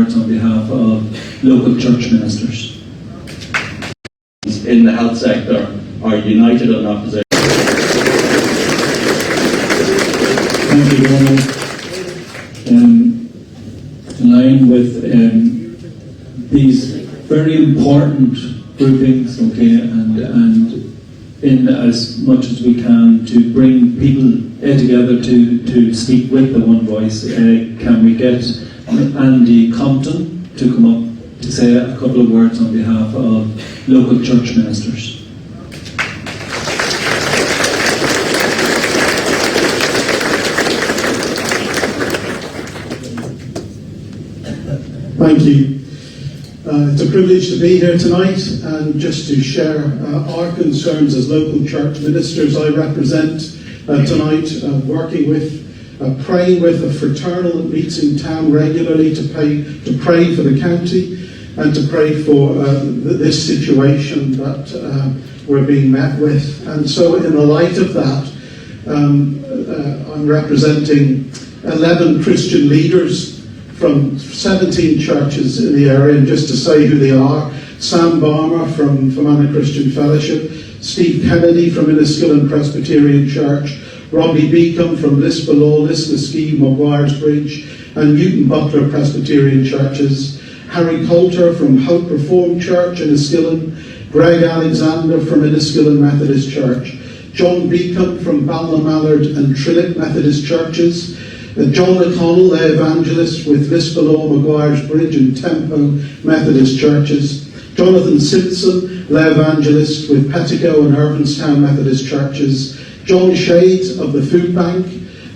on behalf of local church ministers. In the health sector are united in opposition. Thank you, Donald. In line with these very important groupings, okay, and in as much as we can to bring people together to speak with the one voice, can we get Andy Compton to come up to say a couple of words on behalf of local church ministers? Thank you. It's a privilege to be here tonight and just to share our concerns as local church ministers. I represent tonight working with, praying with a fraternal that meets in town regularly to pray for the county and to pray for this situation that we're being met with. And so in the light of that, I'm representing 11 Christian leaders from 17 churches in the area, and just to say who they are: Sam Barmer from Anna Christian Fellowship, Steve Kennedy from Enniskillen Presbyterian Church, Robbie Beacom from Lisbon, Lisnaskey, Maguire's Bridge, and Newton Butler Presbyterian Churches, Harry Coulter from Hope Reformed Church in Enniskillen, Greg Alexander from Enniskillen Methodist Church, John Beacom from Ballinamallard and Trillick Methodist Churches, John O'Connell, lay evangelist with Lisbon, Maguire's Bridge and Tempo Methodist Churches, Jonathan Simpson, lay evangelist with Pettigo and Irvinstown Methodist Churches, John Shades of the Food Bank,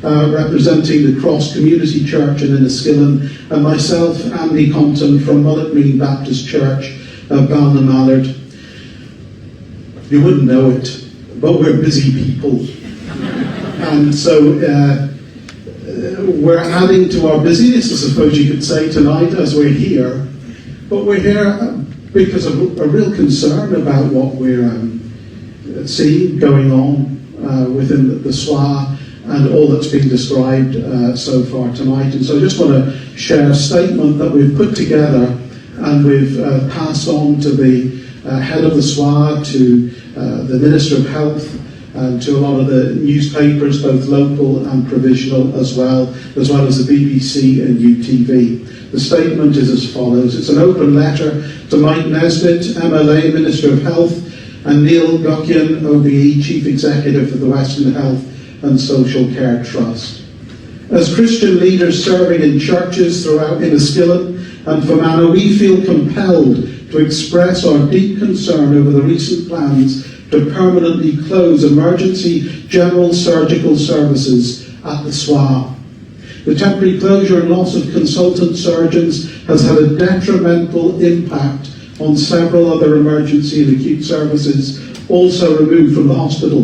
representing the Cross Community Church in Enniskillen, and myself, Andy Compton from Mullet Green Baptist Church, Ballinamallard. You wouldn't know it, but we're busy people. And so we're adding to our busyness, I suppose you could say, tonight as we're here. But we're here because of a real concern about what we're seeing going on within the SWAH and all that's been described so far tonight. And so I just want to share a statement that we've put together and we've passed on to the head of the SWAH, to the Minister of Health, and to a lot of the newspapers, both local and provisional, as well as the BBC and UTV. The statement is as follows. It's an open letter to Mike Nesbitt, MLA, Minister of Health, and Neil Guckian, OBE, Chief Executive of the Western Health and Social Care Trust. As Christian leaders serving in churches throughout Enniskillen and Fermanagh, we feel compelled to express our deep concern over the recent plans to permanently close emergency general surgical services at the SWAH. The temporary closure and loss of consultant surgeons has had a detrimental impact on several other emergency and acute services also removed from the hospital.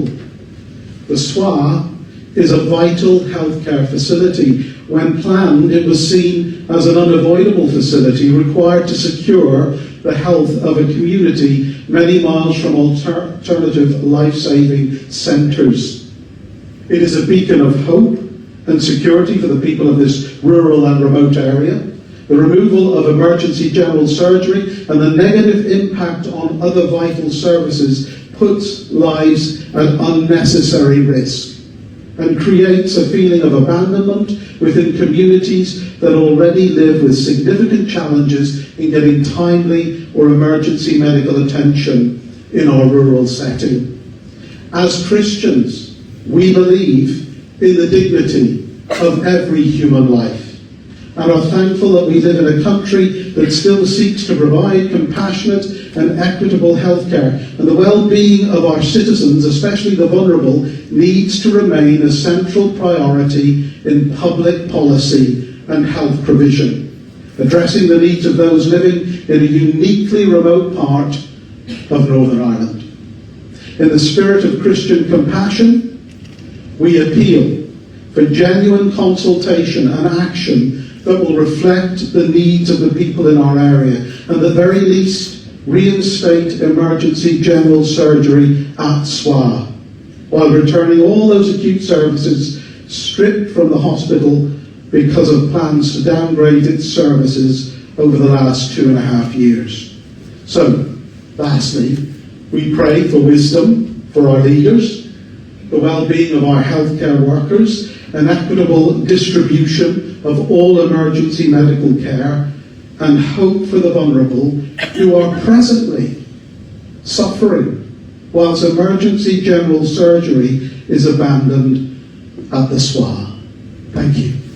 The SWAH is a vital healthcare facility. When planned, it was seen as an unavoidable facility required to secure the health of a community many miles from alternative life-saving centres. It is a beacon of hope and security for the people of this rural and remote area. The removal of emergency general surgery and the negative impact on other vital services puts lives at unnecessary risk and creates a feeling of abandonment within communities that already live with significant challenges in getting timely or emergency medical attention in our rural setting. As Christians, we believe in the dignity of every human life and are thankful that we live in a country that still seeks to provide compassionate and equitable healthcare, and the well-being of our citizens, especially the vulnerable, needs to remain a central priority in public policy and health provision, addressing the needs of those living in a uniquely remote part of Northern Ireland. In the spirit of Christian compassion, we appeal for genuine consultation and action that will reflect the needs of the people in our area, and at the very least reinstate emergency general surgery at SWAH, while returning all those acute services stripped from the hospital because of plans to downgrade its services over the last 2.5 years. So, lastly, we pray for wisdom for our leaders, the well-being of our healthcare workers, an equitable distribution of all emergency medical care, and hope for the vulnerable who are presently suffering whilst emergency general surgery is abandoned at the SWAH. Thank you.